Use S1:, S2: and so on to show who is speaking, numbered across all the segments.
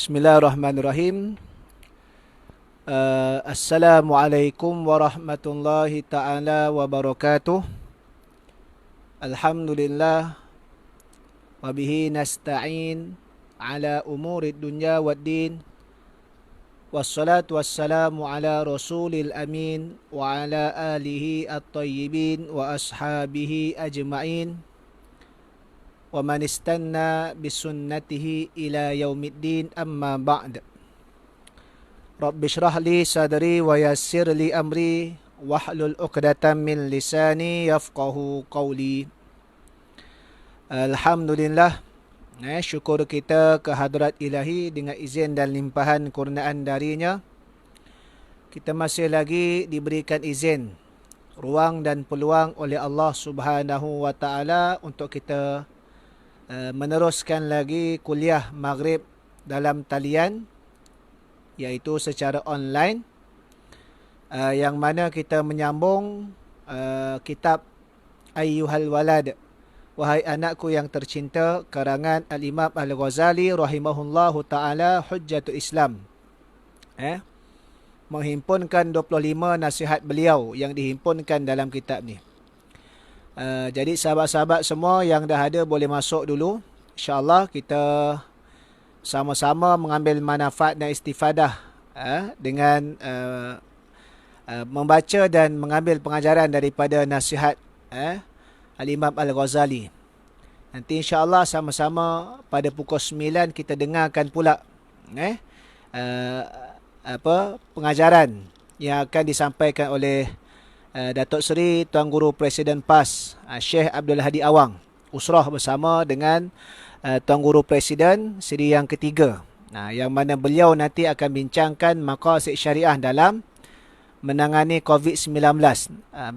S1: Bismillahirrahmanirrahim. Assalamualaikum warahmatullahi ta'ala wabarakatuh. Alhamdulillah. Wabihi nasta'in ala umurid dunya waddin. Wassalatu wassalamu ala rasulil amin. Wa ala alihi at-tayyibin wa ashabihi ajma'in. Wa man istanna bisunnatihi ila yaumiddin amma ba'd. Rabbi shrah li sadri wa yassir li amri wahlul 'uqdatam min lisani yafqahu qawli. Alhamdulillah, syukur kita ke hadrat Ilahi dengan izin dan limpahan kurniaan darinya. Kita masih lagi diberikan izin, ruang dan peluang oleh Allah Subhanahu wa taala untuk kita meneruskan lagi kuliah Maghrib dalam talian, iaitu secara online, yang mana kita menyambung kitab Ayyuhal Walad, Wahai Anakku yang Tercinta, karangan Al-Imam Al-Ghazali rahimahullahu ta'ala, Hujjatul Islam. Menghimpunkan 25 nasihat beliau yang dihimpunkan dalam kitab ni. Jadi sahabat-sahabat semua yang dah ada boleh masuk dulu. InsyaAllah kita sama-sama mengambil manfaat dan istifadah dengan membaca dan mengambil pengajaran daripada nasihat Al-Imam Al-Ghazali. Nanti insyaAllah sama-sama pada pukul 9 kita dengarkan pula pengajaran yang akan disampaikan oleh Datuk Seri Tuan Guru Presiden PAS Syekh Abdul Hadi Awang, usrah bersama dengan Tuan Guru Presiden siri yang ketiga, yang mana beliau nanti akan bincangkan maqasid syariah dalam menangani COVID-19.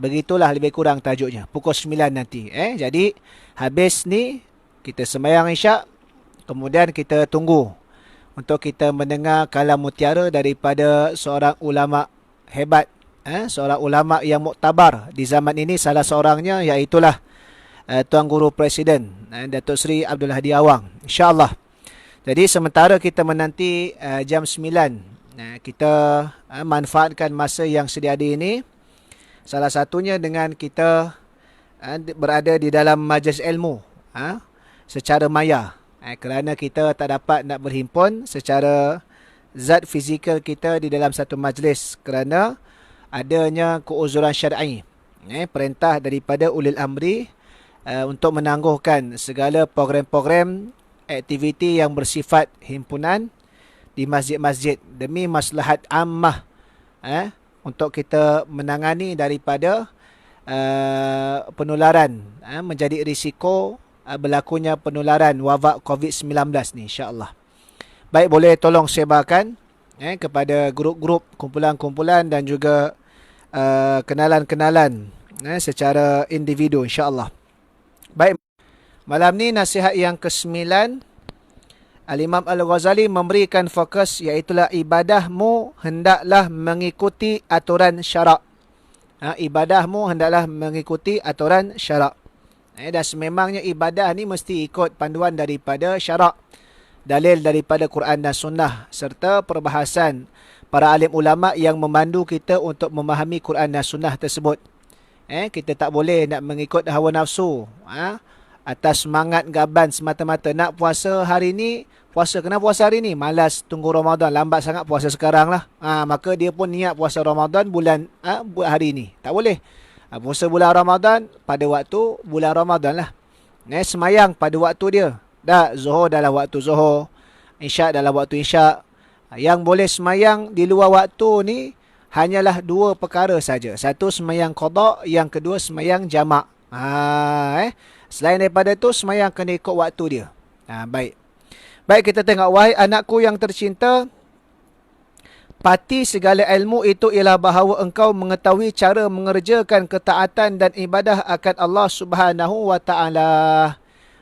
S1: Begitulah lebih kurang tajuknya, pukul 9 nanti. Jadi habis ni kita sembahyang isyak, kemudian kita tunggu untuk kita mendengar kalam mutiara daripada seorang ulama hebat, seorang ulama yang muktabar di zaman ini. Salah seorangnya iaitulah Tuan Guru Presiden Datuk Seri Abdul Hadi Awang, insyaAllah. Jadi sementara kita menanti jam 9, kita manfaatkan masa yang sedia ada ini, salah satunya dengan kita berada di dalam majlis ilmu secara maya, kerana kita tak dapat nak berhimpun secara zat fizikal kita di dalam satu majlis kerana adanya keuzuran syar'i, perintah daripada ulil amri untuk menangguhkan segala program-program aktiviti yang bersifat himpunan di masjid-masjid demi maslahat ammah, untuk kita menangani daripada penularan, menjadi risiko berlakunya penularan wabak COVID-19 ni, insya-Allah. Baik, boleh tolong sebarkan kepada grup-grup, kumpulan-kumpulan dan juga kenalan-kenalan secara individu, insya-Allah. Baik, malam ni nasihat yang ke-9, Al-Imam Al-Ghazali memberikan fokus, iaitulah ibadahmu hendaklah mengikuti aturan syarak. Ibadahmu hendaklah mengikuti aturan syarak. Dan sememangnya ibadah ni mesti ikut panduan daripada syarak, dalil daripada Quran dan Sunnah, serta perbahasan para alim ulama yang memandu kita untuk memahami Quran dan Sunnah tersebut. Kita tak boleh nak mengikut hawa nafsu, atas semangat gaban semata-mata. Nak puasa hari ni, puasa. Kenapa puasa hari ni? Malas, tunggu Ramadan, lambat sangat puasa sekarang lah. Maka dia pun niat puasa Ramadan bulan hari ni. Tak boleh. Puasa bulan Ramadan pada waktu bulan Ramadan lah. Semayang pada waktu dia. Dah Zuhur dalam waktu Zuhur, Isyak dalam waktu Isyak. Yang boleh semayang di luar waktu ni hanyalah dua perkara saja. Satu semayang qada, yang kedua semayang jamak. Selain daripada itu, semayang kena ikut waktu dia. Baik, kita tengok. Wahai anakku yang tercinta, pati segala ilmu itu ialah bahawa engkau mengetahui cara mengerjakan ketaatan dan ibadah akan Allah Subhanahu wa ta'ala.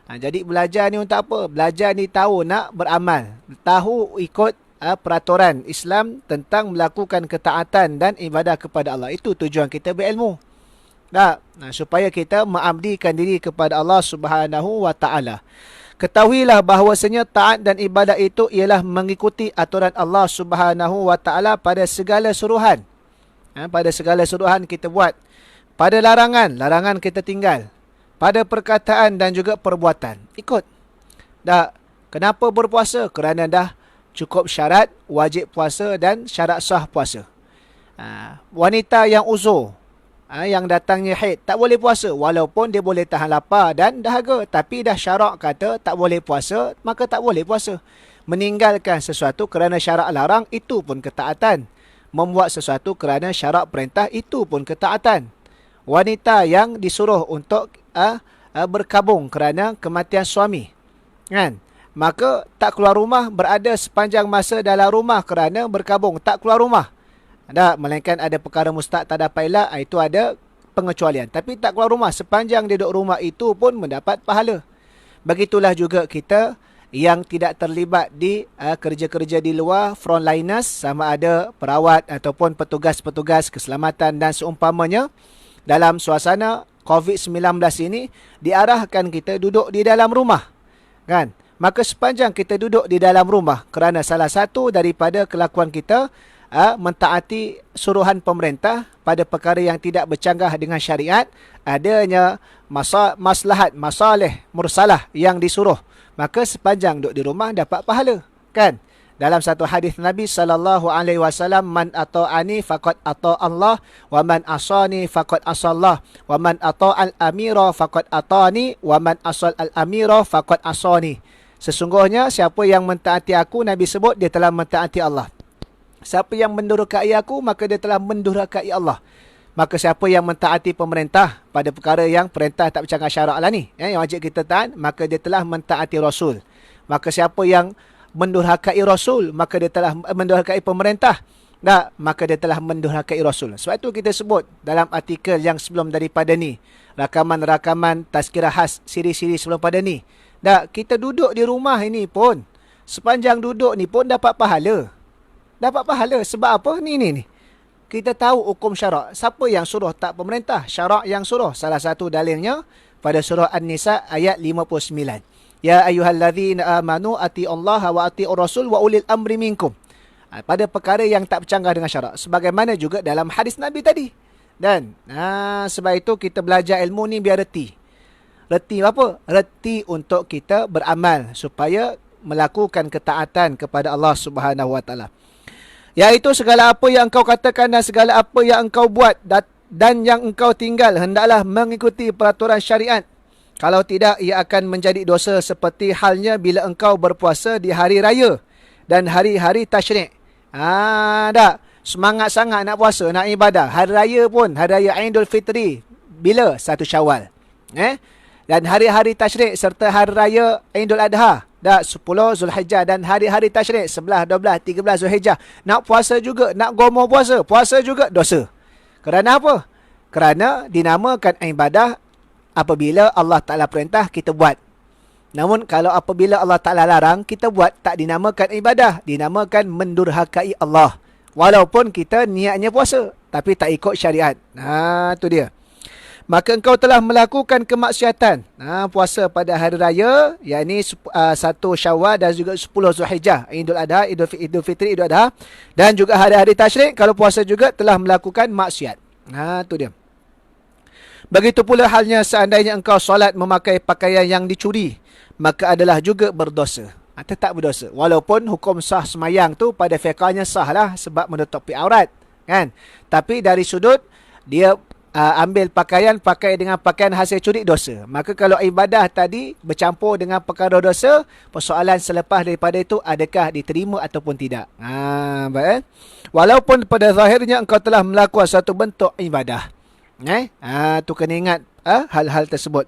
S1: Jadi belajar ni untuk apa? Belajar ni tahu nak beramal, tahu ikut peraturan Islam tentang melakukan ketaatan dan ibadah kepada Allah. Itu tujuan kita berilmu. Supaya kita mengabdikan diri kepada Allah Subhanahu wa ta'ala. Ketahuilah bahawasanya taat dan ibadat itu ialah mengikuti aturan Allah Subhanahu wa taala pada segala suruhan. Pada segala suruhan kita buat. Pada larangan, larangan kita tinggal. Pada perkataan dan juga perbuatan, ikut. Dah, kenapa berpuasa? Kerana dah cukup syarat wajib puasa dan syarat sah puasa. Wanita yang uzur, yang datangnya haid, tak boleh puasa walaupun dia boleh tahan lapar dan dahaga, tapi dah syarak kata tak boleh puasa, maka tak boleh puasa. Meninggalkan sesuatu kerana syarak larang, itu pun ketaatan. Membuat sesuatu kerana syarak perintah, itu pun ketaatan. Wanita yang disuruh untuk berkabung kerana kematian suami, kan? Maka tak keluar rumah, berada sepanjang masa dalam rumah kerana berkabung, tak keluar rumah. Melainkan ada perkara mustahak tak dapat elak, itu ada pengecualian. Tapi tak keluar rumah, sepanjang dia duduk rumah, itu pun mendapat pahala. Begitulah juga kita yang tidak terlibat di kerja-kerja di luar, frontliners, sama ada perawat ataupun petugas-petugas keselamatan dan seumpamanya. Dalam suasana COVID-19 ini, diarahkan kita duduk di dalam rumah, kan? Maka sepanjang kita duduk di dalam rumah, kerana salah satu daripada kelakuan kita mentaati suruhan pemerintah pada perkara yang tidak bercanggah dengan syariat, adanya maslahat, masalih, mursalah yang disuruh, maka sepanjang duduk di rumah dapat pahala, kan? Dalam satu hadis Nabi SAW, man ata'ani faqad ata'allah, wa man asani faqad asallah, wa man ata'al amira faqad ata'ani, wa man asal al amira faqad asani. Sesungguhnya siapa yang mentaati aku, Nabi sebut, dia telah mentaati Allah. Siapa yang mendurhakai aku, maka dia telah mendurhakai Allah. Maka siapa yang mentaati pemerintah pada perkara yang perintah tak bercanggah syarak lah ni, yang wajib kita taat, maka dia telah mentaati Rasul. Maka siapa yang mendurhakai Rasul, maka dia telah mendurhakai pemerintah. Maka dia telah mendurhakai Rasul. Sebab itu kita sebut dalam artikel yang sebelum daripada ni, rakaman-rakaman tazkirah khas siri-siri sebelum pada ni. Kita duduk di rumah ini pun, sepanjang duduk ni pun dapat pahala. Dapat pahala. Sebab apa? Ni. Kita tahu hukum syarak. Siapa yang suruh? Tak pemerintah. Syarak yang suruh. Salah satu dalilnya pada surah An-Nisa ayat 59. Ya ayyuhalladzina amanu ati'ullaha wa ati'ur rasul wa ulil amri minkum. Pada perkara yang tak bercanggah dengan syarak. Sebagaimana juga dalam hadis Nabi tadi. Dan sebab itu kita belajar ilmu ni biar reti. Reti apa? Reti untuk kita beramal supaya melakukan ketaatan kepada Allah Subhanahu wa taala. Iaitu segala apa yang engkau katakan dan segala apa yang engkau buat dan yang engkau tinggal, hendaklah mengikuti peraturan syariat. Kalau tidak, ia akan menjadi dosa seperti halnya bila engkau berpuasa di hari raya dan hari-hari tasyrik. Semangat sangat nak puasa, nak ibadah. Hari raya pun, hari raya Aidul Fitri, bila? 1 Syawal. Dan hari-hari tasyrik serta hari raya Aidul Adha, 10 Zulhijjah, dan hari-hari tasyrik 11, 12, 13 Zulhijjah. Nak puasa juga, nak gomoh puasa, puasa juga dosa. Kerana apa? Kerana dinamakan ibadah apabila Allah Ta'ala perintah, kita buat. Namun kalau apabila Allah Ta'ala larang, kita buat, tak dinamakan ibadah, dinamakan mendurhakai Allah. Walaupun kita niatnya puasa, tapi tak ikut syariat. Itu dia. Maka engkau telah melakukan kemaksiatan. Puasa pada hari raya, yakni 1 Syawal dan juga 10 Zulhijjah, Idul Adha, Idul Fitri, Idul Adha, dan juga hari-hari tasyrik, kalau puasa juga telah melakukan maksiat. Itu dia. Begitu pula halnya seandainya engkau solat memakai pakaian yang dicuri, maka adalah juga berdosa. Tetap berdosa. Walaupun hukum sah semayang tu pada fiqahnya sah lah, sebab menutupi aurat, kan? Tapi dari sudut dia ambil pakaian, pakai dengan pakaian hasil curi, dosa. Maka kalau ibadah tadi bercampur dengan perkara dosa, persoalan selepas daripada itu, adakah diterima ataupun tidak. Baik. Walaupun pada zahirnya engkau telah melakukan satu bentuk ibadah. Tu kena ingat hal-hal tersebut.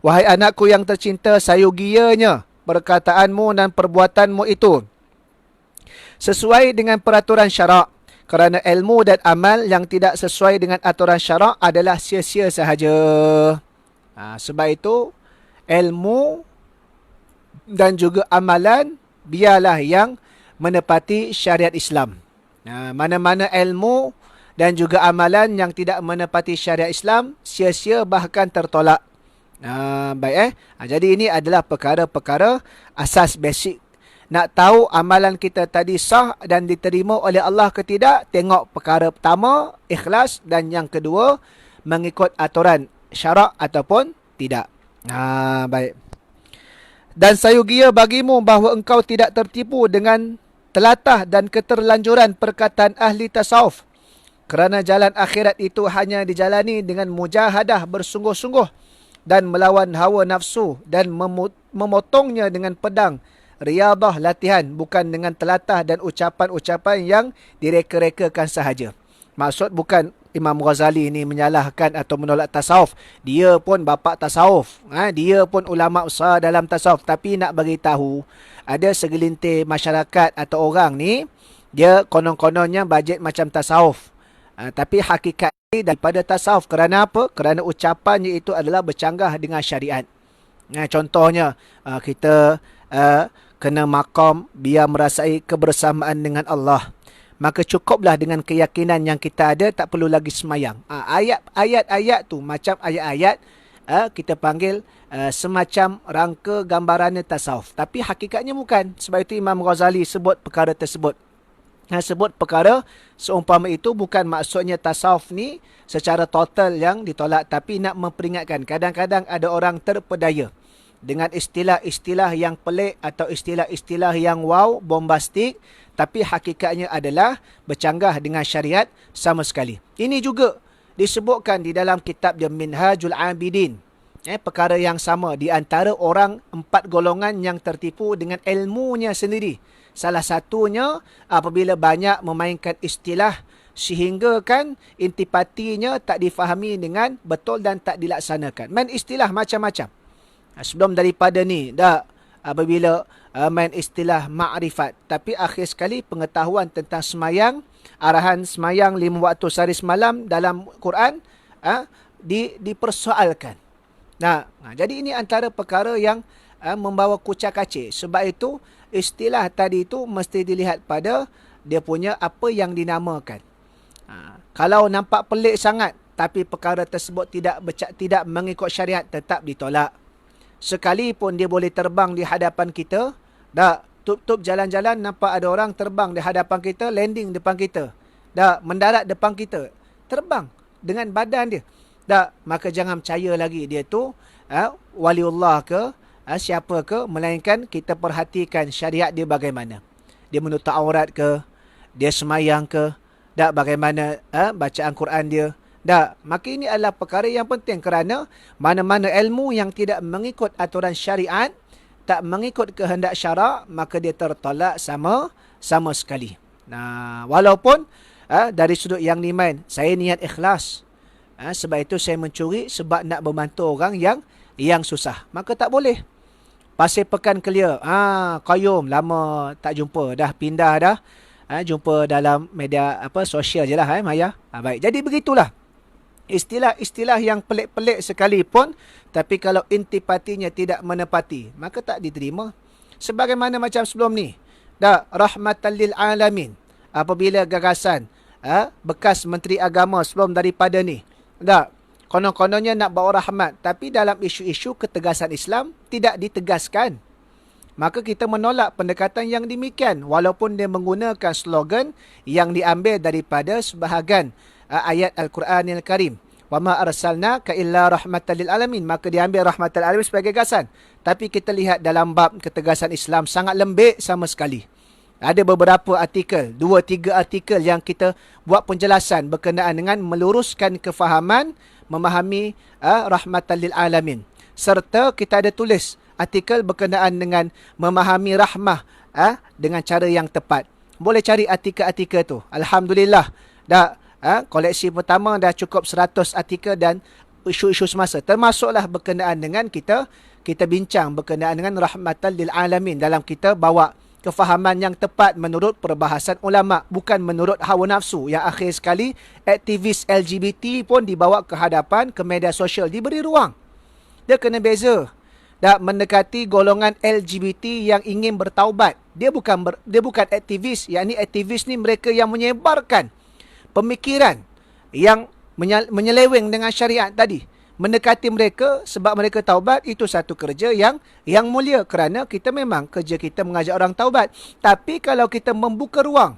S1: Wahai anakku yang tercinta, sayogianya perkataanmu dan perbuatanmu itu sesuai dengan peraturan syarak. Kerana ilmu dan amal yang tidak sesuai dengan aturan syarak adalah sia-sia sahaja. Sebab itu ilmu dan juga amalan biarlah yang menepati syariat Islam. Mana-mana ilmu dan juga amalan yang tidak menepati syariat Islam, sia-sia bahkan tertolak. Baik. Jadi ini adalah perkara-perkara asas basic. Nak tahu amalan kita tadi sah dan diterima oleh Allah ke tidak, tengok perkara pertama, ikhlas, dan yang kedua, mengikut aturan syarak ataupun tidak. Baik. Dan sayugia bagimu bahawa engkau tidak tertipu dengan telatah dan keterlanjuran perkataan ahli tasawuf. Kerana jalan akhirat itu hanya dijalani dengan mujahadah bersungguh-sungguh dan melawan hawa nafsu dan memotongnya dengan pedang riadah latihan, bukan dengan telatah dan ucapan-ucapan yang direka-rekakan sahaja. Maksud bukan Imam Ghazali ini menyalahkan atau menolak tasawuf. Dia pun bapa tasawuf. Dia pun ulama besar dalam tasawuf. Tapi nak bagi tahu, ada segelintir masyarakat atau orang ni, dia konon-kononnya bajet macam tasawuf. Tapi hakikat daripada tasawuf. Kerana apa? Kerana ucapannya itu adalah bercanggah dengan syariat. Contohnya, kita kena makam biar merasai kebersamaan dengan Allah. Maka cukuplah dengan keyakinan yang kita ada, tak perlu lagi semayang. Ayat-ayat tu macam ayat-ayat kita panggil semacam rangka gambarannya tasawuf. Tapi hakikatnya bukan. Sebab itu Imam Ghazali sebut perkara tersebut. Sebut perkara seumpama itu bukan maksudnya tasawuf ni secara total yang ditolak, tapi nak memperingatkan. Kadang-kadang ada orang terpedaya dengan istilah-istilah yang pelik atau istilah-istilah yang wow, bombastik, tapi hakikatnya adalah bercanggah dengan syariat sama sekali. Ini juga disebutkan di dalam kitab dia Minhajul Abidin. Perkara yang sama di antara orang 4 golongan yang tertipu dengan ilmunya sendiri. Salah satunya apabila banyak memainkan istilah sehingga kan intipatinya tak difahami dengan betul dan tak dilaksanakan. Main istilah macam-macam. Sebelum daripada ni, apabila main istilah ma'rifat. Tapi akhir sekali pengetahuan tentang semayang, arahan semayang 5 waktu sehari semalam dalam Quran dipersoalkan. Jadi ini antara perkara yang membawa kucak-kacir. Sebab itu, istilah tadi itu mesti dilihat pada dia punya apa yang dinamakan. Kalau nampak pelik sangat, tapi perkara tersebut tidak mengikut syariat, tetap ditolak. Sekalipun dia boleh terbang di hadapan kita, tup-tup jalan-jalan nampak ada orang terbang di hadapan kita, landing depan kita, mendarat depan kita, terbang dengan badan dia. Maka jangan percaya lagi dia tu waliullah ke, siapa ke, melainkan kita perhatikan syariat dia bagaimana. Dia menutup aurat ke, dia semayang ke, bagaimana bacaan Quran dia. Maka ini adalah perkara yang penting kerana mana-mana ilmu yang tidak mengikut aturan syariat, tak mengikut kehendak syarak, maka dia tertolak sama sekali. Walaupun dari sudut yang dimain, saya niat ikhlas. Sebab itu saya mencuri sebab nak membantu orang yang susah. Maka tak boleh. Pasir Pekan clear. Qayyum lama tak jumpa, dah pindah dah. Jumpa dalam media sosial je lah Maya. Baik. Jadi begitulah. Istilah-istilah yang pelik-pelik sekalipun, tapi kalau intipatinya tidak menepati, maka tak diterima. Sebagaimana macam sebelum ni. Rahmatan lil alamin. Apabila gagasan bekas Menteri Agama sebelum daripada ni, konon-kononnya nak bawa rahmat, tapi dalam isu-isu ketegasan Islam tidak ditegaskan. Maka kita menolak pendekatan yang demikian, walaupun dia menggunakan slogan yang diambil daripada sebahagian ayat Al-Quranil Karim. Wa ma arsalnaka illa rahmatan lil alamin. Maka diambil rahmatan lil alamin sebagai gagasan. Tapi kita lihat dalam bab ketegasan Islam sangat lembik sama sekali. Ada beberapa artikel, 2-3 artikel yang kita buat penjelasan berkenaan dengan meluruskan kefahaman, memahami rahmatan lil alamin. Serta kita ada tulis artikel berkenaan dengan memahami rahmah dengan cara yang tepat. Boleh cari artikel-artikel tu. Alhamdulillah. Koleksi pertama dah cukup 100 artikel dan isu-isu semasa. Termasuklah berkenaan dengan kita bincang berkenaan dengan rahmatan lil alamin dalam kita bawa kefahaman yang tepat menurut perbahasan ulama, bukan menurut hawa nafsu. Yang akhir sekali aktivis LGBT pun dibawa ke hadapan ke media sosial, diberi ruang. Dia kena beza. Mendekati golongan LGBT yang ingin bertaubat. Dia bukan aktivis. Yang ni aktivis ni mereka yang menyebarkan pemikiran yang menyeleweng dengan syariat tadi. mendekati mereka sebab mereka taubat, itu satu kerja yang mulia, kerana kita memang kerja kita mengajak orang taubat. Tapi kalau kita membuka ruang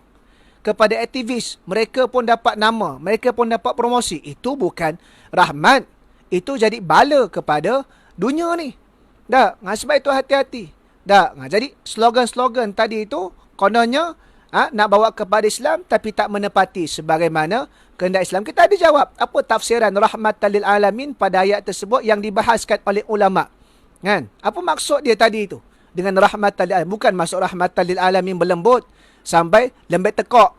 S1: kepada aktivis, mereka pun dapat nama, mereka pun dapat promosi, itu bukan rahmat, itu jadi bala kepada dunia ni. Dah, sebab itu hati-hati. Dah, jadi slogan-slogan tadi itu kononnya nak bawa kepada Islam tapi tak menepati sebagaimana kehendak Islam. Kita ada jawab apa tafsiran rahmatan lil alamin pada ayat tersebut yang dibahaskan oleh ulama. Kan? Apa maksud dia tadi itu? Dengan rahmatan lil alamin, bukan maksud rahmatan lil alamin berlembut sampai lembut tekak.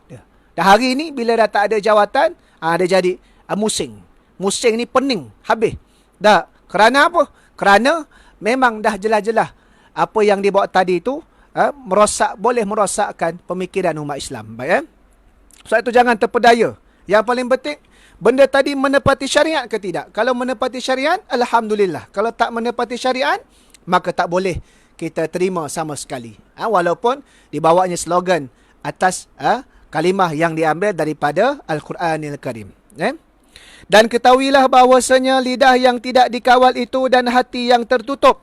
S1: Dah hari ni bila dah tak ada jawatan, dia jadi musing. Musing ni pening, habis. Dah, kerana apa? Kerana memang dah jelas-jelas apa yang dibawa tadi itu boleh merosakkan pemikiran umat Islam. Baik, sebab itu jangan terpedaya. Yang paling penting, benda tadi menepati syariat ke tidak? Kalau menepati syariat, alhamdulillah. Kalau tak menepati syariat, maka tak boleh kita terima sama sekali. Walaupun dibawanya slogan atas kalimah yang diambil daripada Al-Quranil Karim. Dan ketahuilah bahawasanya lidah yang tidak dikawal itu dan hati yang tertutup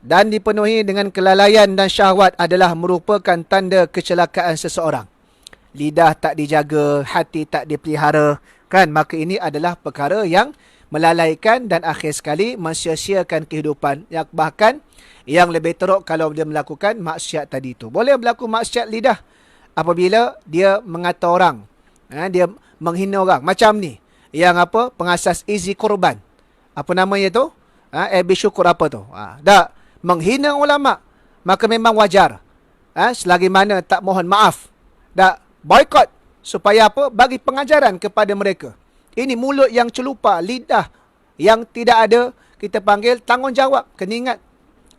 S1: dan dipenuhi dengan kelalaian dan syahwat adalah merupakan tanda kecelakaan seseorang. Lidah tak dijaga, hati tak dipelihara, kan? Maka ini adalah perkara yang melalaikan dan akhir sekali mensia-siakan kehidupan. Yang bahkan yang lebih teruk kalau dia melakukan maksiat tadi itu. Boleh berlaku maksiat lidah apabila dia mengata orang, dia menghina orang. Macam ni, yang apa? Pengasas Izi Korban. Apa namanya tu? Ebi Syukur apa tu? Dah menghina ulama, maka memang wajar. Selagi mana tak mohon maaf. Dah boykot supaya apa? Bagi pengajaran kepada mereka. Ini mulut yang celupa, lidah yang tidak ada, kita panggil tanggungjawab. Kena ingat,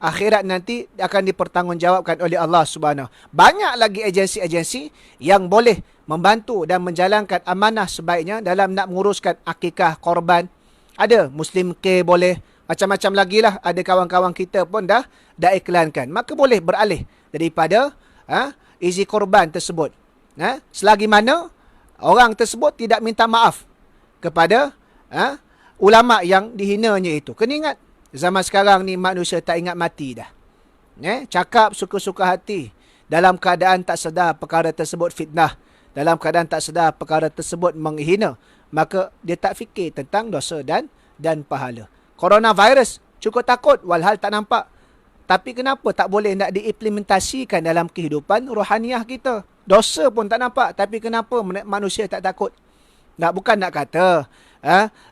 S1: akhirat nanti akan dipertanggungjawabkan oleh Allah Subhanahu. Banyak lagi agensi-agensi yang boleh membantu dan menjalankan amanah sebaiknya dalam nak menguruskan akikah korban. Ada Muslim Care boleh, macam-macam lagi lah. Ada kawan-kawan kita pun dah iklankan. Maka boleh beralih daripada Izi Korban tersebut. Selagi mana orang tersebut tidak minta maaf kepada ulama yang dihinanya itu. Kena ingat, zaman sekarang ni manusia tak ingat mati dah. Cakap suka-suka hati. Dalam keadaan tak sedar perkara tersebut fitnah. Dalam keadaan tak sedar perkara tersebut menghina. Maka dia tak fikir tentang dosa dan pahala. Coronavirus cukup takut walhal tak nampak. Tapi kenapa tak boleh nak diimplementasikan dalam kehidupan rohaniah kita? Dosa pun tak nampak, tapi kenapa manusia tak takut? Bukan nak kata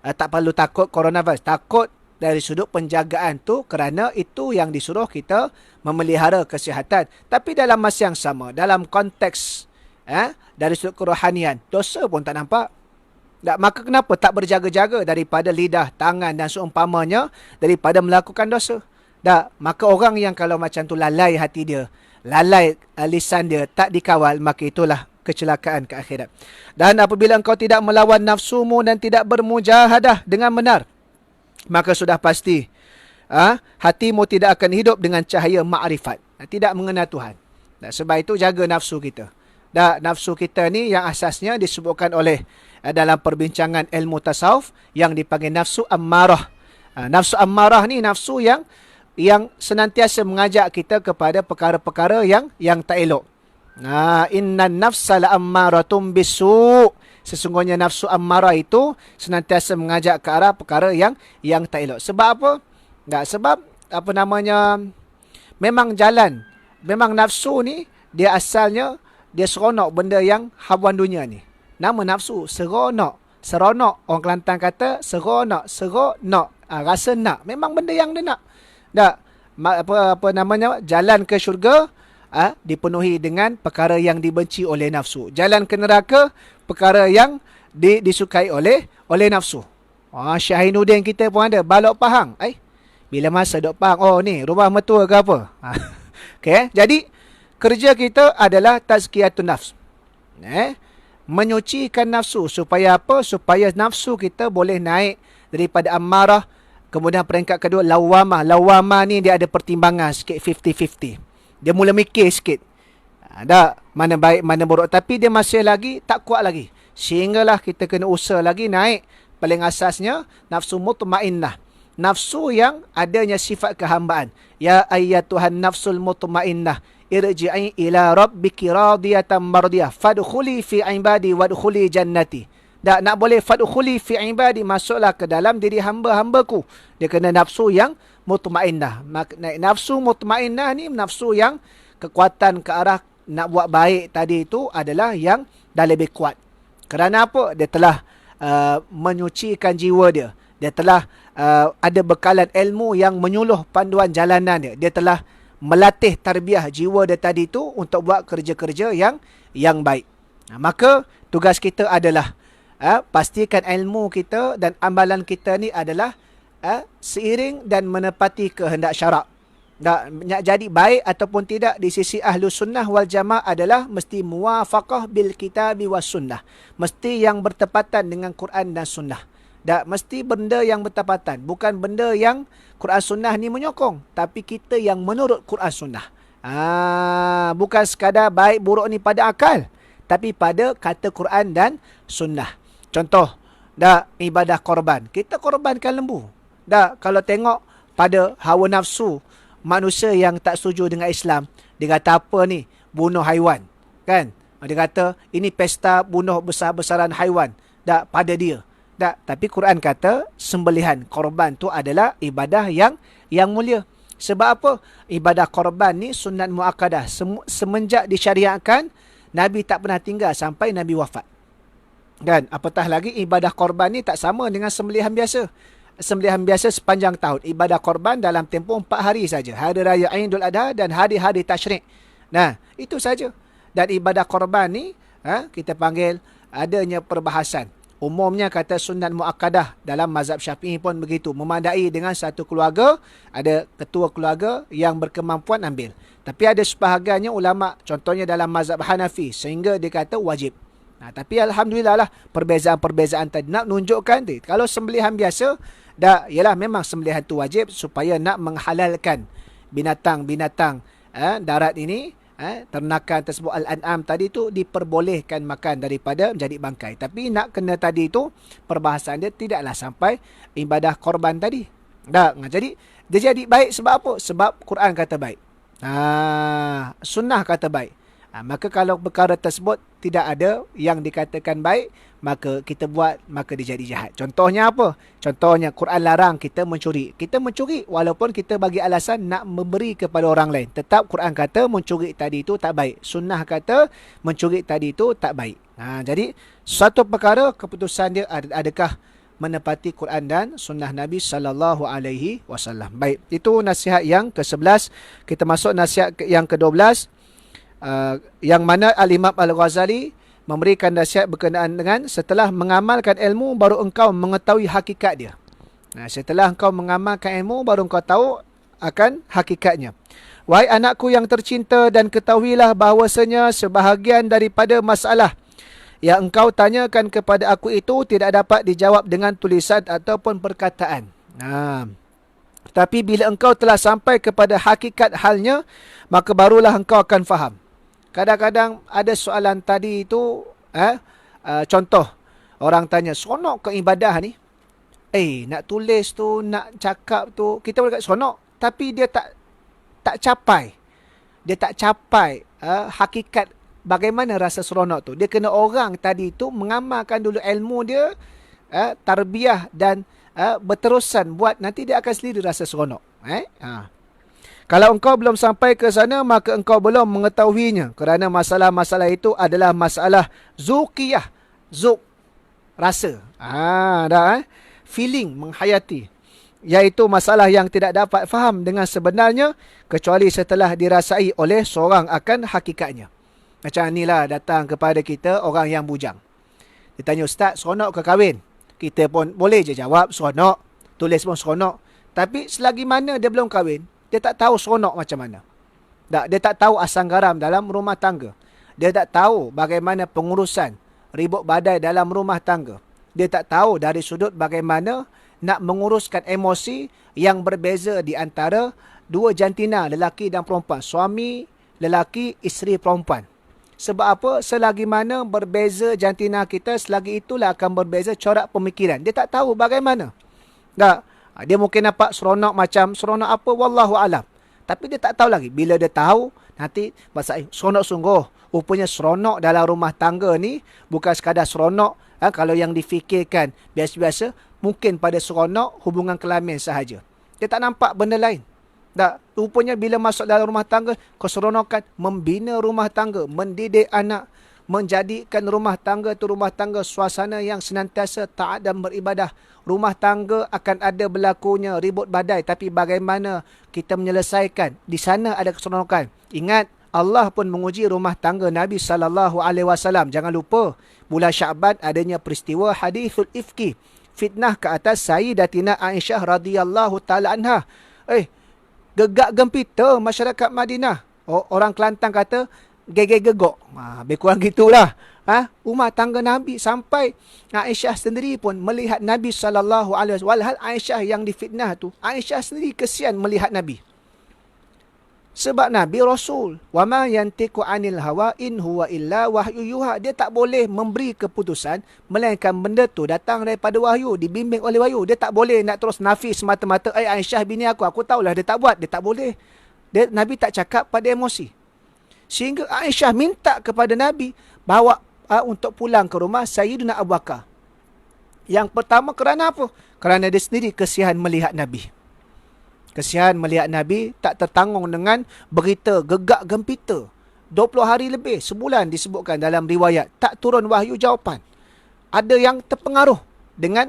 S1: tak perlu takut coronavirus. Takut dari sudut penjagaan tu, kerana itu yang disuruh kita memelihara kesihatan. Tapi dalam masa yang sama, dalam konteks dari sudut kerohanian, dosa pun tak nampak. Maka kenapa tak berjaga-jaga daripada lidah, tangan dan seumpamanya daripada melakukan dosa? Maka orang yang kalau macam tu lalai hati dia, lalai lisan dia, tak dikawal, maka itulah kecelakaan ke akhirat. Dan apabila engkau tidak melawan nafsumu dan tidak bermujahadah dengan benar, maka sudah pasti hatimu tidak akan hidup dengan cahaya makrifat, tidak mengenal Tuhan. Sebab itu jaga nafsu kita. Nafsu kita ni yang asasnya disebutkan oleh dalam perbincangan ilmu tasawuf yang dipanggil nafsu ammarah. Nafsu ammarah ni nafsu yang senantiasa mengajak kita kepada perkara-perkara yang tak elok. Innan nafsa la ammaratum bisu. Sesungguhnya nafsu ammarah itu senantiasa mengajak ke arah perkara yang tak elok. Sebab apa? Sebab apa namanya, memang jalan, memang nafsu ni dia asalnya dia seronok benda yang hawan dunia ni. Nama nafsu seronok. Orang Kelantan kata seronok. Rasa nak. Memang benda yang dia nak. Apa namanya, jalan ke syurga dipenuhi dengan perkara yang dibenci oleh nafsu. Jalan ke neraka perkara yang disukai oleh nafsu. Syahinuddin kita pun ada balok Pahang. Bila masa dok Pahang, oh ni rumah mertua ke apa? Okay, jadi kerja kita adalah tazkiyatun nafs. Menyucikan nafsu supaya apa? Supaya nafsu kita boleh naik daripada amarah. Kemudian peringkat kedua lawamah. Lawamah ni dia ada pertimbangan sikit, 50-50. Dia mula mikir sikit. Mana baik, mana buruk. Tapi dia masih lagi tak kuat lagi. Sehinggalah kita kena usaha lagi naik paling asasnya nafsu mutmainnah. Nafsu yang adanya sifat kehambaan. Ya ayyatuhan nafsul mutmainnah, irji'i ila rabbiki radiyatan mardiyah, fadkhuli fi ibadi wadkhuli jannati. Tak nak boleh fadkhuli fi ibadi, masuklah ke dalam diri hamba-hambaku. Dia kena nafsu yang mutmainnah. Nafsu mutmainnah ni nafsu yang kekuatan ke arah nak buat baik tadi itu adalah yang dah lebih kuat. Kerana apa? Dia telah menyucikan jiwa dia. Dia telah ada bekalan ilmu yang menyuluh panduan jalanan dia. Dia telah melatih tarbiyah jiwa dia tadi tu untuk buat kerja-kerja yang baik. Maka tugas kita adalah pastikan ilmu kita dan amalan kita ni adalah seiring dan menepati kehendak syarak. Nak jadi baik ataupun tidak di sisi ahlu sunnah wal jamaah adalah mesti muwafaqah bil kitabi was sunnah. Mesti yang bertepatan dengan Quran dan sunnah. Tak mesti benda yang bertepatan. Bukan benda yang Quran sunnah ni menyokong. Tapi kita yang menurut Quran sunnah. Bukan sekadar baik buruk ni pada akal. Tapi pada kata Quran dan sunnah. Contoh, ibadah korban. Kita korbankan lembu. Kalau tengok pada hawa nafsu manusia yang tak setuju dengan Islam, dia kata apa ni? Bunuh haiwan. Kan? Dia kata ini pesta bunuh besar-besaran haiwan. Pada dia. Tapi Quran kata sembelihan korban tu adalah ibadah yang mulia. Sebab apa? Ibadah korban ni sunat muakkadah. Semenjak disyariatkan, Nabi tak pernah tinggal sampai Nabi wafat. Kan? Apatah lagi ibadah korban ni tak sama dengan sembelihan biasa. Sembelihan biasa sepanjang tahun. Ibadah korban dalam tempoh 4 hari saja. Hari Raya Aidul Adha dan hari-hari tasyrik. Nah, itu saja. Dan ibadah korban ni, kita panggil adanya perbahasan. Umumnya kata sunat muakkadah dalam mazhab Syafi'i pun begitu. Memadai dengan satu keluarga, ada ketua keluarga yang berkemampuan ambil. Tapi ada sebahagiannya ulama, contohnya dalam mazhab Hanafi, sehingga dia kata wajib. Tapi alhamdulillah lah perbezaan-perbezaan tadi nak menunjukkan kalau sembelihan biasa ialah memang sembelihan tu wajib supaya nak menghalalkan binatang-binatang darat ini, ternakan tersebut al-an'am tadi tu diperbolehkan makan daripada menjadi bangkai. Tapi nak kena tadi tu perbahasan dia tidaklah sampai ibadah korban tadi. Jadi dia jadi baik sebab apa? Sebab Quran kata baik. Sunnah kata baik. Maka kalau perkara tersebut tidak ada yang dikatakan baik, maka kita buat, maka dia jadi jahat. Contohnya apa? Contohnya Quran larang kita mencuri. Kita mencuri walaupun kita bagi alasan nak memberi kepada orang lain. Tetap Quran kata mencuri tadi itu tak baik. Sunnah kata mencuri tadi itu tak baik. Jadi suatu perkara keputusan dia adakah menepati Quran dan sunnah Nabi sallallahu alaihi wasallam. Baik, itu nasihat yang ke-11. Kita masuk nasihat yang ke-12. Yang mana Al-Imam Al-Ghazali memberikan nasihat berkenaan dengan setelah mengamalkan ilmu baru engkau mengetahui hakikat dia. Setelah engkau mengamalkan ilmu baru engkau tahu akan hakikatnya. Wahai anakku yang tercinta, dan ketahuilah bahawasanya sebahagian daripada masalah yang engkau tanyakan kepada aku itu tidak dapat dijawab dengan tulisan ataupun perkataan. Tapi bila engkau telah sampai kepada hakikat halnya, maka barulah engkau akan faham. Kadang-kadang ada soalan tadi itu, contoh, orang tanya, seronok ke ibadah ni? Nak tulis tu, nak cakap tu, kita boleh kata seronok, tapi dia tak capai. Dia tak capai hakikat bagaimana rasa seronok tu. Dia kena orang tadi tu mengamalkan dulu ilmu dia, tarbiyah dan berterusan buat, nanti dia akan sendiri rasa seronok. Kalau engkau belum sampai ke sana, maka engkau belum mengetahuinya. Kerana masalah-masalah itu adalah masalah zuqiyah. Zuq, rasa. Feeling, menghayati. Iaitu masalah yang tidak dapat faham dengan sebenarnya, kecuali setelah dirasai oleh seorang akan hakikatnya. Macam inilah datang kepada kita orang yang bujang. Dia tanya, Ustaz, seronok ke kahwin? Kita pun boleh je jawab, seronok. Tulis pun seronok. Tapi selagi mana dia belum kahwin, dia tak tahu seronok macam mana. Dia tak tahu asam garam dalam rumah tangga. Dia tak tahu bagaimana pengurusan ribut badai dalam rumah tangga. Dia tak tahu dari sudut bagaimana nak menguruskan emosi yang berbeza di antara dua jantina, lelaki dan perempuan. Suami, lelaki, isteri, perempuan. Sebab apa? Selagi mana berbeza jantina kita, selagi itulah akan berbeza corak pemikiran. Dia tak tahu bagaimana. Tak. Dia mungkin nampak seronok macam seronok apa, wallahu alam. Tapi dia tak tahu lagi. Bila dia tahu, nanti bahasa seronok sungguh. Rupanya seronok dalam rumah tangga ni bukan sekadar seronok. Kalau yang difikirkan biasa-biasa, mungkin pada seronok hubungan kelamin sahaja. Dia tak nampak benda lain. Tak, rupanya bila masuk dalam rumah tangga, keseronokan membina rumah tangga, mendidik anak, menjadikan rumah tangga tu rumah tangga suasana yang senantiasa taat dan beribadah. Rumah tangga akan ada berlakunya ribut badai, tapi bagaimana kita menyelesaikan? Di sana ada keseronokan. Ingat, Allah pun menguji rumah tangga Nabi SAW. Jangan lupa, bulan Syaban adanya peristiwa hadithul ifki, fitnah ke atas Sayyidatina Aisyah radhiyallahu taala anha. Gegak gempita masyarakat Madinah. Orang Kelantan kata gegek-gegok. Lebih kurang gitulah. Rumah tangga Nabi sampai Aisyah sendiri pun melihat Nabi SAW. Walhal Aisyah yang difitnah tu, Aisyah sendiri kesian melihat Nabi. Sebab Nabi Rasul. Wa ma yantiqu anil hawa in huwa illa wahyu yuha. Dia tak boleh memberi keputusan melainkan benda tu datang daripada wahyu, dibimbing oleh wahyu. Dia tak boleh nak terus nafi semata-mata, Aisyah bini aku tahulah dia tak buat. Dia tak boleh. Nabi tak cakap pada emosi. Sehingga Aisyah minta kepada Nabi bawa untuk pulang ke rumah Sayyidina Abu Bakar. Yang pertama kerana apa? Kerana dia sendiri kesian melihat Nabi. Kesian melihat Nabi tak tertanggung dengan berita gegak gempita. 20 hari lebih, sebulan disebutkan dalam riwayat. Tak turun wahyu jawapan. Ada yang terpengaruh dengan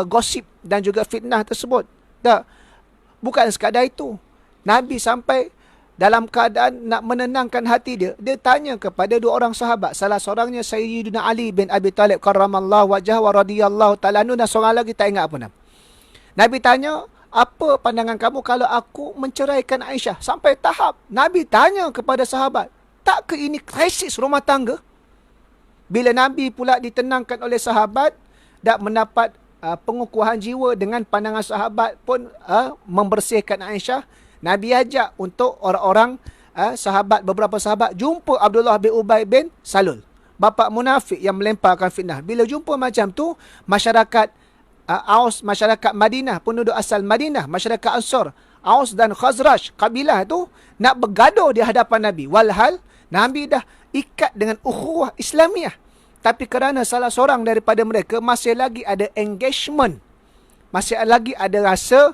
S1: gosip dan juga fitnah tersebut. Tak. Bukan sekadar itu. Nabi sampai dalam keadaan nak menenangkan hati dia. Dia tanya kepada dua orang sahabat. Salah seorangnya Sayyidina Ali bin Abi Talib karramallahu wajhah wa radhiyallahu ta'ala anhu, dan seorang lagi tak ingat apa nama. Nabi tanya, apa pandangan kamu kalau aku menceraikan Aisyah? Sampai tahap Nabi tanya kepada sahabat, tak ke ini krisis rumah tangga? Bila Nabi pula ditenangkan oleh sahabat dan mendapat pengukuhan jiwa dengan pandangan sahabat pun membersihkan Aisyah, Nabi ajak untuk orang-orang sahabat, beberapa sahabat jumpa Abdullah bin Ubay bin Salul, bapa munafik yang melemparkan fitnah. Bila jumpa macam tu, masyarakat Aus, masyarakat Madinah, penduduk asal Madinah, masyarakat Ansar, Aus dan Khazraj, kabilah tu nak bergaduh di hadapan Nabi. Walhal Nabi dah ikat dengan ukhuwah Islamiah. Tapi kerana salah seorang daripada mereka masih lagi ada engagement, masih lagi ada rasa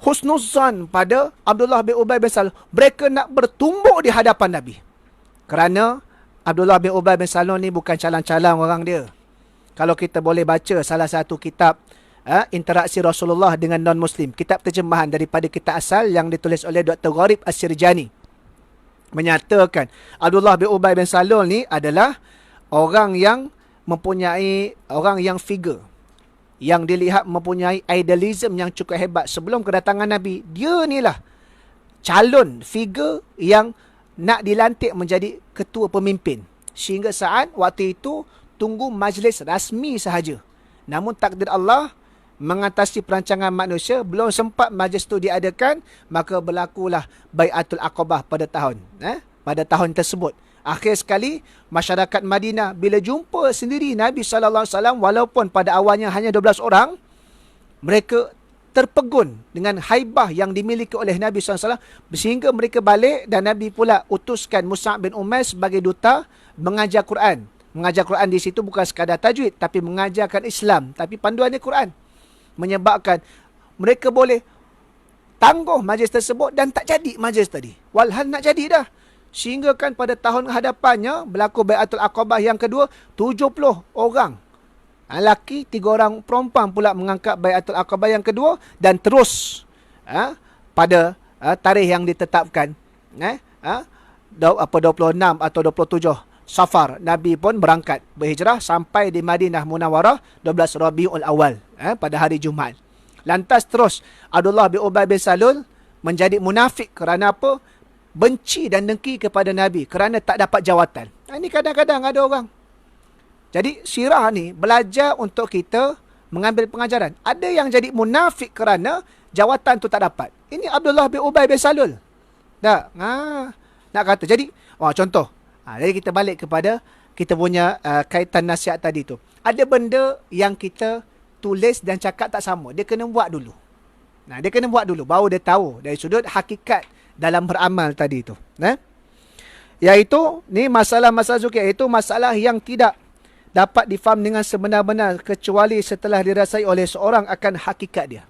S1: husnuzan pada Abdullah bin Ubay bin Salul, mereka nak bertumbuk di hadapan Nabi. Kerana Abdullah bin Ubay bin Salul ni bukan calang-calang orang dia. Kalau kita boleh baca salah satu kitab interaksi Rasulullah dengan non-Muslim, kitab terjemahan daripada kitab asal yang ditulis oleh Dr. Gharib As-Sirjani, menyatakan Abdullah bin Ubay bin Salul ni adalah orang yang mempunyai, orang yang figure, yang dilihat mempunyai idealism yang cukup hebat. Sebelum kedatangan Nabi, dia ni lah calon figure yang nak dilantik menjadi ketua pemimpin. Sehingga saat waktu itu tunggu majlis rasmi sahaja. Namun takdir Allah mengatasi perancangan manusia, belum sempat majlis itu diadakan, maka berlakulah Bai'atul Aqabah pada tahun tersebut. Akhir sekali masyarakat Madinah bila jumpa sendiri Nabi SAW, walaupun pada awalnya hanya 12 orang, mereka terpegun dengan haibah yang dimiliki oleh Nabi SAW, sehingga mereka balik dan Nabi pula utuskan Mus'ab bin Umair sebagai duta mengajar Quran. Mengajar Quran di situ bukan sekadar tajwid, tapi mengajarkan Islam, tapi panduannya Quran. Menyebabkan mereka boleh tangguh majlis tersebut dan tak jadi majlis tadi. Walhal nak jadi dah. Sehingga kan pada tahun hadapannya berlaku Bai'atul Aqabah yang kedua, 70 orang. Lelaki, 3 orang perempuan pula mengangkat Bai'atul Aqabah yang kedua, dan terus pada tarikh yang ditetapkan 26 atau 27 Safar, Nabi pun berangkat berhijrah sampai di Madinah Munawwarah 12 Rabiul Awal pada hari Jumaat. Lantas terus Abdullah bin Ubay bin Salul menjadi munafik kerana apa? Benci dan dengki kepada Nabi kerana tak dapat jawatan. Ini kadang-kadang ada orang. Jadi sirah ni belajar untuk kita mengambil pengajaran. Ada yang jadi munafik kerana jawatan tu tak dapat. Ini Abdullah bin Ubay bin Salul. Tak? Nak kata. Jadi, contoh. Jadi kita balik kepada kita punya kaitan nasihat tadi tu. Ada benda yang kita tulis dan cakap tak sama. Dia kena buat dulu. Dia kena buat dulu. Baru dia tahu dari sudut hakikat dalam beramal tadi tu. Iaitu, ni masalah-masalah zukir. Iaitu masalah yang tidak dapat difaham dengan sebenar-benar kecuali setelah dirasai oleh seorang akan hakikat dia.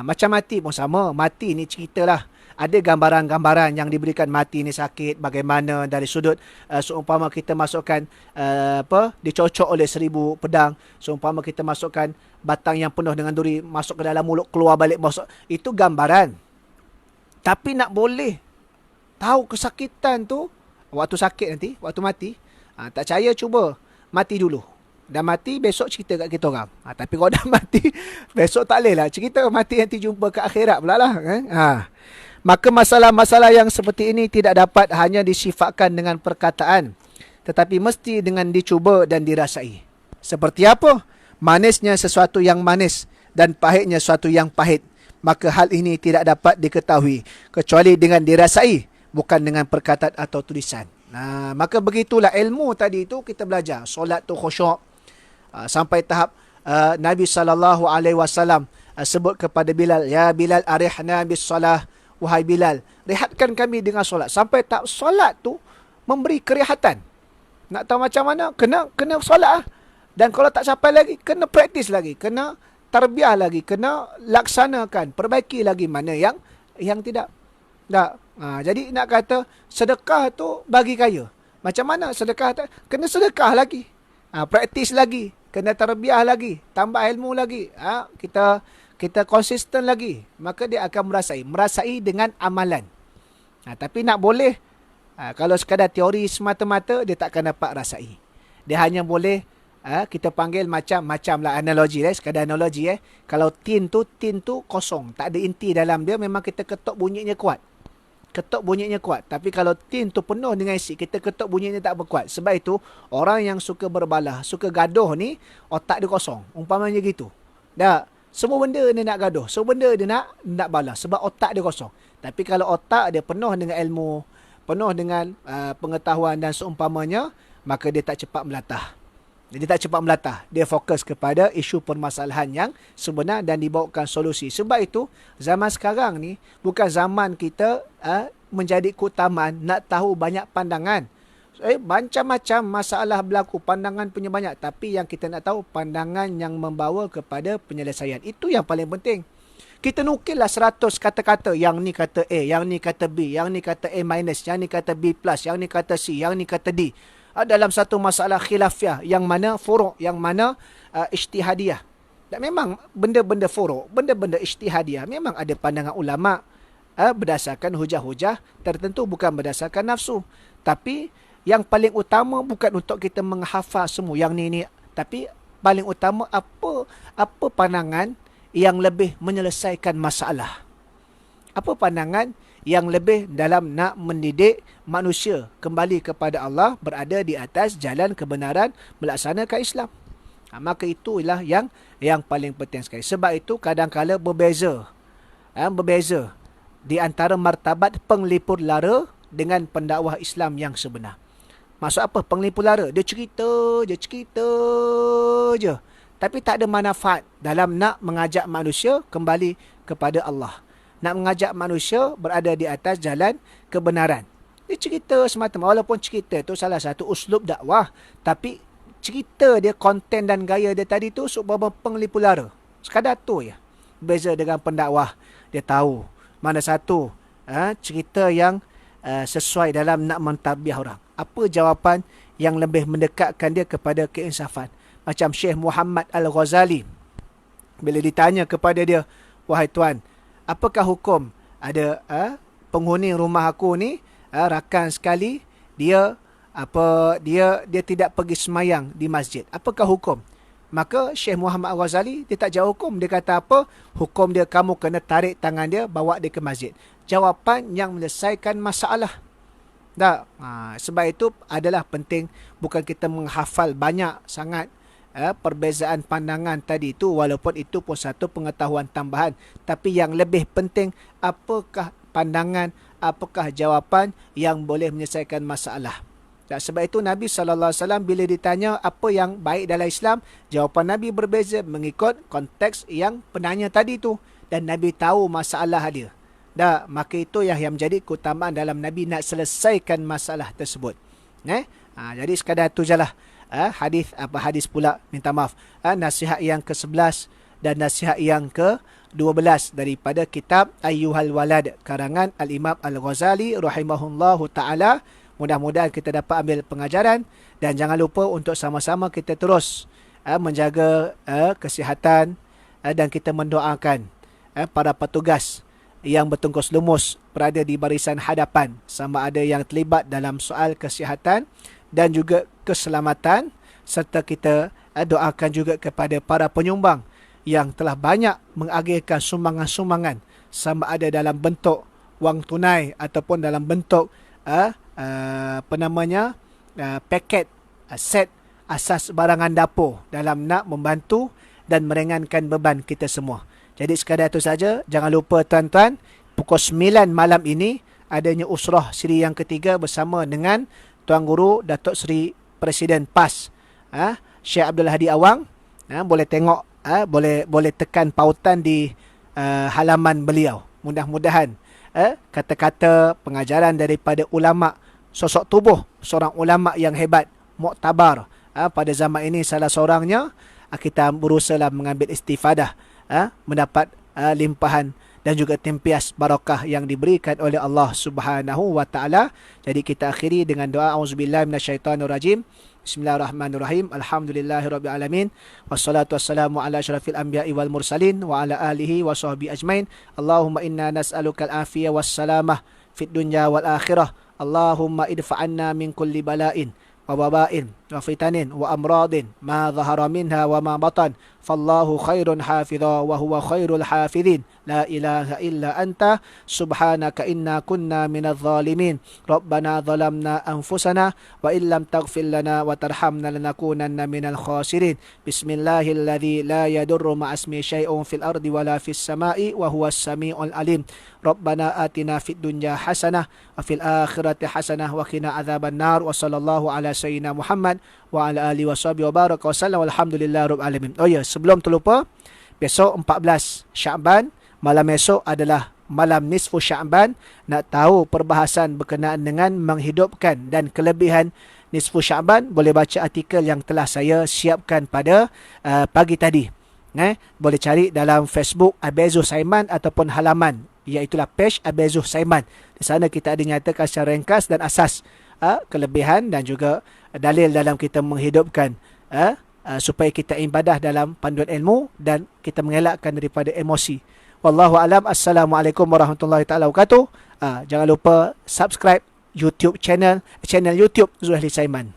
S1: Macam mati pun sama. Mati ni ceritalah. Ada gambaran-gambaran yang diberikan mati ni sakit, bagaimana dari sudut seumpama kita masukkan dicocok oleh 1000 pedang, seumpama kita masukkan batang yang penuh dengan duri masuk ke dalam mulut, keluar balik masuk. Itu gambaran. Tapi nak boleh tahu kesakitan tu waktu sakit nanti, waktu mati, tak percaya cuba mati dulu. Dah mati, besok cerita kat kita orang. Tapi kalau dah mati, besok tak boleh lah cerita mati nanti jumpa ke akhirat pula lah. Maka masalah-masalah yang seperti ini tidak dapat hanya disifatkan dengan perkataan, tetapi mesti dengan dicuba dan dirasai. Seperti apa? Manisnya sesuatu yang manis dan pahitnya sesuatu yang pahit. Maka hal ini tidak dapat diketahui kecuali dengan dirasai, bukan dengan perkataan atau tulisan. Maka begitulah ilmu tadi itu kita belajar. Solat tu khusyuk. Sampai tahap Nabi SAW sebut kepada Bilal, ya Bilal arihna bis salah. Wahai Bilal, rehatkan kami dengan solat. Sampai tak solat tu memberi kerehatan. Nak tahu macam mana? Kena solat. Dan kalau tak capai lagi, kena praktis lagi. Kena tarbiah lagi. Kena laksanakan. Perbaiki lagi mana yang tidak. Jadi nak kata sedekah tu bagi kaya. Macam mana sedekah? Kena sedekah lagi. Praktis lagi. Kena tarbiah lagi. Tambah ilmu lagi. Kita konsisten lagi, maka dia akan merasai dengan amalan. Tapi nak boleh, kalau sekadar teori semata-mata, dia tak akan dapat rasai. Dia hanya boleh, kita panggil macam-macam lah analogi. Sekadar analogi. Kalau tin tu kosong, tak ada inti dalam dia, memang kita ketuk bunyinya kuat. Tapi kalau tin tu penuh dengan isi, kita ketuk bunyinya tak berkuat. Sebab itu, orang yang suka berbalah, suka gaduh ni, otak dia kosong. Umpamanya gitu. Semua benda dia nak gaduh. Semua benda dia nak balas. Sebab otak dia kosong. Tapi kalau otak dia penuh dengan ilmu, penuh dengan pengetahuan dan seumpamanya, maka dia tak cepat melatah. Dia fokus kepada isu permasalahan yang sebenar dan dibawakan solusi. Sebab itu, zaman sekarang ni, bukan zaman kita menjadi keutamaan nak tahu banyak pandangan. Macam-macam masalah berlaku, pandangan punya banyak, tapi yang kita nak tahu pandangan yang membawa kepada penyelesaian. Itu yang paling penting. Kita nukillah 100 kata-kata, yang ni kata A, yang ni kata B, yang ni kata A minus, yang ni kata B plus, yang ni kata C, yang ni kata D, dalam satu masalah khilafiah, yang mana furuk, yang mana ijtihadiyah. Dan memang benda-benda furuk, benda-benda ijtihadiyah, memang ada pandangan ulama berdasarkan hujah-hujah tertentu, bukan berdasarkan nafsu. Tapi yang paling utama bukan untuk kita menghafal semua yang ni, tapi paling utama apa pandangan yang lebih menyelesaikan masalah. Apa pandangan yang lebih dalam nak mendidik manusia kembali kepada Allah, berada di atas jalan kebenaran, melaksanakan Islam. Maka itulah yang paling penting sekali. Sebab itu kadang-kala berbeza di antara martabat penglipur lara dengan pendakwah Islam yang sebenar. Maksud apa penglipur lara? Dia cerita je. Tapi tak ada manfaat dalam nak mengajak manusia kembali kepada Allah. Nak mengajak manusia berada di atas jalan kebenaran. Dia cerita semata-mata. Walaupun cerita tu salah satu uslub dakwah. Tapi cerita dia, konten dan gaya dia tadi tu supaya penglipur lara. Sekadar tu je. Beza dengan pendakwah. Dia tahu mana satu cerita yang sesuai dalam nak mentarbiyah orang. Apa jawapan yang lebih mendekatkan dia kepada keinsafan. Macam Syekh Muhammad Al-Ghazali. Bila ditanya kepada dia, wahai tuan, apakah hukum ada penghuni rumah aku ni, rakan sekali, dia tidak pergi semayang di masjid. Apakah hukum? Maka Syekh Muhammad Al-Ghazali, dia tak jawab hukum. Dia kata apa? Hukum dia, kamu kena tarik tangan dia, bawa dia ke masjid. Jawapan yang menyelesaikan masalah. Sebab itu adalah penting, bukan kita menghafal banyak sangat perbezaan pandangan tadi itu, walaupun itu pun satu pengetahuan tambahan. Tapi yang lebih penting, apakah pandangan, apakah jawapan yang boleh menyelesaikan masalah. Dan sebab itu Nabi SAW bila ditanya apa yang baik dalam Islam, jawapan Nabi berbeza mengikut konteks yang penanya tadi tu. Dan Nabi tahu masalah dia. Maka itu yang menjadi keutamaan dalam Nabi nak selesaikan masalah tersebut. Jadi sekadar tu je lah. Hadis pula, minta maaf. Nasihat yang ke-11 dan nasihat yang ke-12 daripada kitab Ayyuhal Walad karangan Al-Imam Al-Ghazali rahimahullahu ta'ala. Mudah-mudahan kita dapat ambil pengajaran dan jangan lupa untuk sama-sama kita terus menjaga kesihatan dan kita mendoakan para petugas yang bertungkus lumus berada di barisan hadapan, sama ada yang terlibat dalam soal kesihatan dan juga keselamatan, serta kita doakan juga kepada para penyumbang yang telah banyak mengagihkan sumbangan-sumbangan, sama ada dalam bentuk wang tunai ataupun dalam bentuk paket set asas barangan dapur dalam nak membantu dan meringankan beban kita semua. Jadi sekadar itu saja. Jangan lupa tuan-tuan, pukul 9 malam ini adanya usrah siri yang ketiga bersama dengan Tuan Guru Datuk Seri Presiden PAS, Syekh Abdul Hadi Awang. Boleh tengok, boleh tekan pautan di halaman beliau. Mudah-mudahan kata-kata pengajaran daripada ulama, sosok tubuh seorang ulama yang hebat, muktabar pada zaman ini salah seorangnya, kita berusaha mengambil istifadah, mendapat limpahan dan juga tempias barakah yang diberikan oleh Allah Subhanahu wa taala. Jadi kita akhiri dengan doa auzubillahi minasyaitonirrajim. Bismillahirrahmanirrahim. Alhamdulillahirabbil alamin. Wassalatu wassalamu ala asyrafil anbiya'i wal mursalin wa ala alihi wa sahbihi ajmain. Allahumma inna nas'alukal afiyah wassalamah fid dunya wal akhirah. Allahumma idfa'anna min kulli bala'in wa waba'in wa fitanin wa amradin ma dhahara minha wa ma batan. Fallahu khairun hafidha wa huwa khairul hafidhin. La ilaha illa anta subhanaka inna kunna minadh zalimin. Rabbana zalamna anfusana wa illam taghfir lana wa tarhamna lanakunanna minal khasirin. Bismillahilladzi la yadurru ma'asmi syai'un fil ardi wala fis sama'i wa huwas samiul alim. Rabbana atina fid dunya hasanah wa fil akhirati hasanah wa qina adzabannar. Wa sallallahu ala sayyidina Muhammad wa ala alihi wa sahbihi wa baraka wa sallam. Walhamdulillahirabbil alamin. Oh ya, sebelum terlupa, besok 14 Sya'ban, malam esok adalah malam nisfu Sya'ban. Nak tahu perbahasan berkenaan dengan menghidupkan dan kelebihan nisfu Sya'ban, boleh baca artikel yang telah saya siapkan pada pagi tadi. Boleh cari dalam Facebook Abezuh Saiman ataupun halaman, iaitulah page Abezuh Saiman. Di sana kita ada nyatakan secara ringkas dan asas kelebihan dan juga dalil dalam kita menghidupkan supaya kita ibadah dalam panduan ilmu dan kita mengelakkan daripada emosi. Wallahu alam. Assalamualaikum warahmatullahi taala wabarakatuh. Jangan lupa subscribe YouTube channel YouTube Zulhifli Saiman.